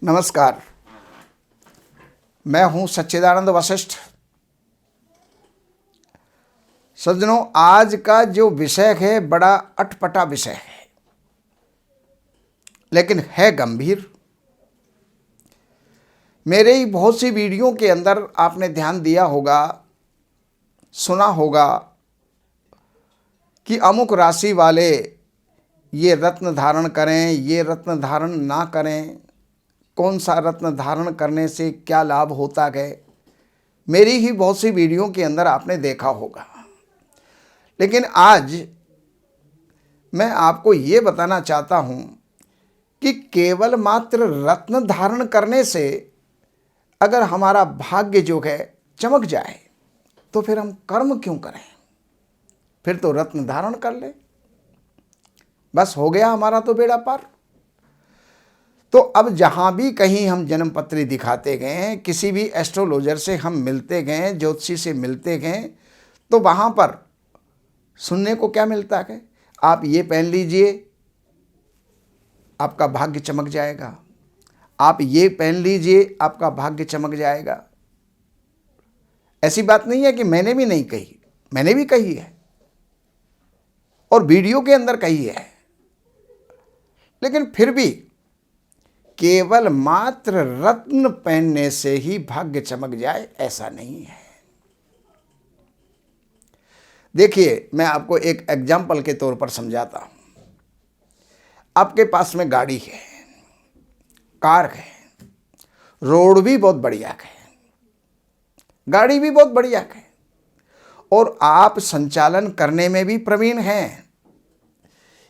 नमस्कार, मैं हूं सच्चिदानंद वशिष्ठ। सज्जनों, आज का जो विषय है बड़ा अटपटा विषय है, लेकिन है गंभीर। मेरे ही बहुत सी वीडियो के अंदर आपने ध्यान दिया होगा, सुना होगा कि अमुक राशि वाले ये रत्न धारण करें, ये रत्न धारण ना करें, कौन सा रत्न धारण करने से क्या लाभ होता है। मेरी ही बहुत सी वीडियो के अंदर आपने देखा होगा। लेकिन आज मैं आपको ये बताना चाहता हूँ कि केवल मात्र रत्न धारण करने से अगर हमारा भाग्य जो है चमक जाए तो फिर हम कर्म क्यों करें। फिर तो रत्न धारण कर ले, बस हो गया हमारा तो बेड़ा पार। तो अब जहाँ भी कहीं हम जन्म पत्री दिखाते गए, किसी भी एस्ट्रोलॉजर से हम मिलते गए, ज्योतिषी से मिलते गए, तो वहाँ पर सुनने को क्या मिलता है, आप ये पहन लीजिए आपका भाग्य चमक जाएगा, आप ये पहन लीजिए आपका भाग्य चमक जाएगा। ऐसी बात नहीं है कि मैंने भी नहीं कही, मैंने भी कही है और वीडियो के अंदर कही है। लेकिन फिर भी केवल मात्र रत्न पहनने से ही भाग्य चमक जाए, ऐसा नहीं है। देखिए, मैं आपको एक एग्जाम्पल के तौर पर समझाता हूं। आपके पास में गाड़ी है, कार है, रोड भी बहुत बढ़िया है, गाड़ी भी बहुत बढ़िया है और आप संचालन करने में भी प्रवीण हैं।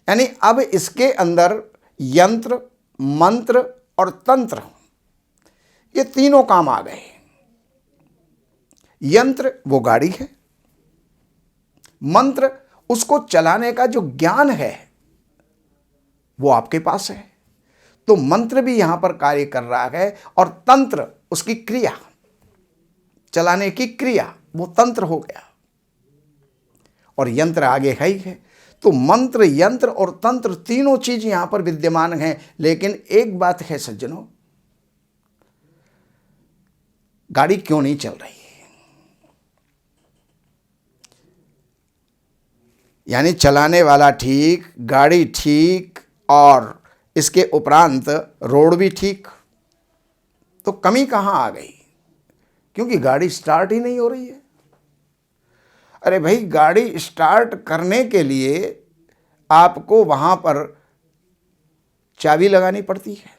यानी अब इसके अंदर यंत्र, मंत्र और तंत्र, ये तीनों काम आ गए। यंत्र वो गाड़ी है, मंत्र उसको चलाने का जो ज्ञान है वो आपके पास है, तो मंत्र भी यहां पर कार्य कर रहा है और तंत्र उसकी क्रिया, चलाने की क्रिया, वो तंत्र हो गया और यंत्र आगे है ही है। तो मंत्र, यंत्र और तंत्र तीनों चीज यहां पर विद्यमान हैं। लेकिन एक बात है सज्जनों, गाड़ी क्यों नहीं चल रही है? यानी चलाने वाला ठीक, गाड़ी ठीक और इसके उपरांत रोड भी ठीक, तो कमी कहां आ गई? क्योंकि गाड़ी स्टार्ट ही नहीं हो रही है। अरे भाई, गाड़ी स्टार्ट करने के लिए आपको वहां पर चाबी लगानी पड़ती है,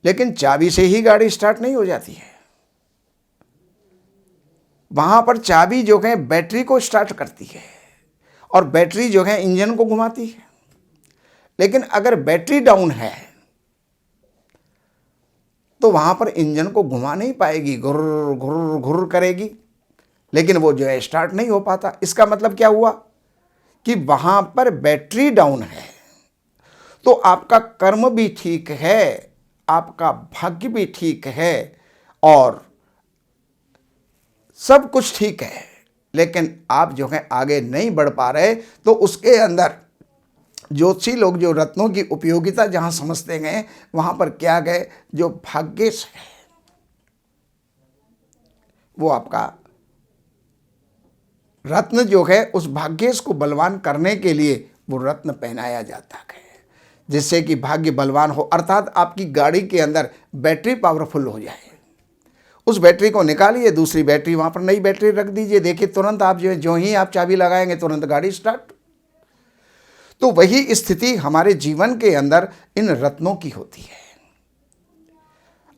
लेकिन चाबी से ही गाड़ी स्टार्ट नहीं हो जाती है। वहां पर चाबी जो है बैटरी को स्टार्ट करती है और बैटरी जो है इंजन को घुमाती है। लेकिन अगर बैटरी डाउन है तो वहां पर इंजन को घुमा नहीं पाएगी, घुर्र घुर्र घुर्र करेगी, लेकिन वो जो है स्टार्ट नहीं हो पाता। इसका मतलब क्या हुआ कि वहां पर बैटरी डाउन है। तो आपका कर्म भी ठीक है, आपका भाग्य भी ठीक है और सब कुछ ठीक है, लेकिन आप जो है आगे नहीं बढ़ पा रहे। तो उसके अंदर ज्योतिषी लोग जो रत्नों की उपयोगिता जहां समझते गए, वहां पर क्या गए, जो भाग्येश है वो आपका रत्न जो है उस भाग्येश को बलवान करने के लिए वो रत्न पहनाया जाता है, जिससे कि भाग्य बलवान हो, अर्थात आपकी गाड़ी के अंदर बैटरी पावरफुल हो जाए। उस बैटरी को निकालिए, दूसरी बैटरी वहां पर नई बैटरी रख दीजिए, देखिए तुरंत आप जो ही आप चाबी लगाएंगे तुरंत गाड़ी स्टार्ट। तो वही स्थिति हमारे जीवन के अंदर इन रत्नों की होती है।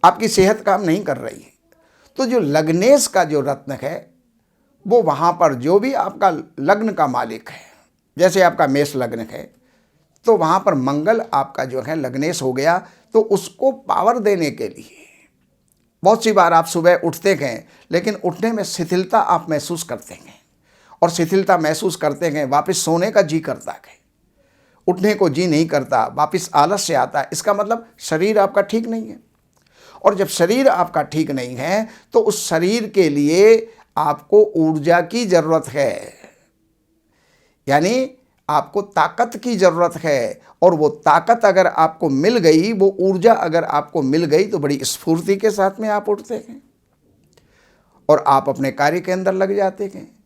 आपकी सेहत काम नहीं कर रही है तो जो लग्नेश का जो रत्न है वो वहां पर जो भी आपका लग्न का मालिक है, जैसे आपका मेष लग्न है तो वहां पर मंगल आपका जो है लग्नेश हो गया। तो उसको पावर देने के लिए बहुत सी बार आप सुबह उठते हैं, लेकिन उठने में शिथिलता आप महसूस करते हैं और शिथिलता महसूस करते हैं, वापस सोने का जी करता है, उठने को जी नहीं करता, वापस आलस्य आता है। इसका मतलब शरीर आपका ठीक नहीं है और जब शरीर आपका ठीक नहीं है तो उस शरीर के लिए आपको ऊर्जा की जरूरत है। यानी आपको ताकत की ज़रूरत है, और वो ताकत अगर आपको मिल गई, वो ऊर्जा अगर आपको मिल गई, तो बड़ी स्फूर्ति के साथ में आप उठते हैं और आप अपने कार्य के अंदर लग जाते हैं।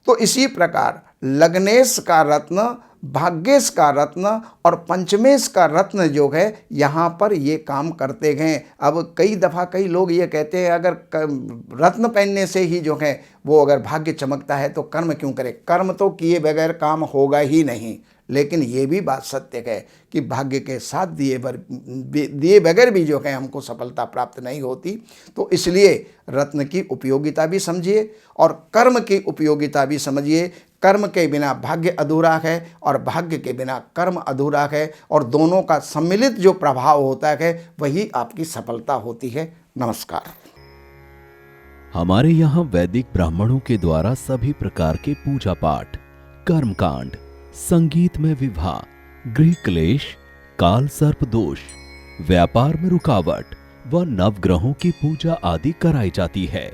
तो इसी प्रकार लग्नेश का रत्न, भाग्येश का रत्न और पंचमेश का रत्न जो है यहाँ पर ये काम करते हैं। अब कई दफ़ा कई लोग ये कहते हैं अगर रत्न पहनने से ही जो है वो अगर भाग्य चमकता है तो कर्म क्यों करें। कर्म तो किए बगैर काम होगा ही नहीं, लेकिन ये भी बात सत्य है कि भाग्य के साथ दिए बगैर भी जो है हमको सफलता प्राप्त नहीं होती। तो इसलिए रत्न की उपयोगिता भी समझिए और कर्म की उपयोगिता भी समझिए। कर्म के बिना भाग्य अधूरा है और भाग्य के बिना कर्म अधूरा है, और दोनों का सम्मिलित जो प्रभाव होता है वही आपकी सफलता होती है। नमस्कार। हमारे यहाँ वैदिक ब्राह्मणों के द्वारा सभी प्रकार के पूजा पाठ, कर्मकांड, संगीत में विवाह, गृह क्लेश, काल सर्प दोष, व्यापार में रुकावट व नवग्रहों की पूजा आदि कराई जाती है।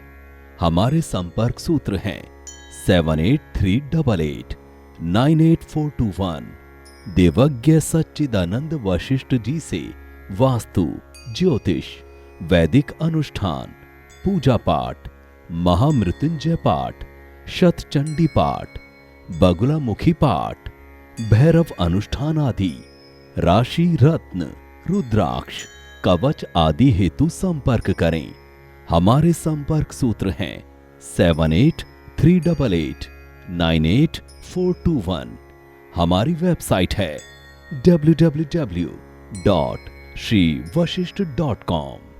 हमारे संपर्क सूत्र हैं 7838898421। देवज्ञ सच्चिदानंद वशिष्ठ जी से वास्तु, ज्योतिष, वैदिक अनुष्ठान, पूजा पाठ, महामृत्युंजय पाठ, शतचंडी पाठ, बगुलामुखी पाठ, भैरव अनुष्ठान आदि, राशि रत्न, रुद्राक्ष, कवच आदि हेतु संपर्क करें। हमारे संपर्क सूत्र हैं 7838898421। हमारी वेबसाइट है www.shrivashishth.com।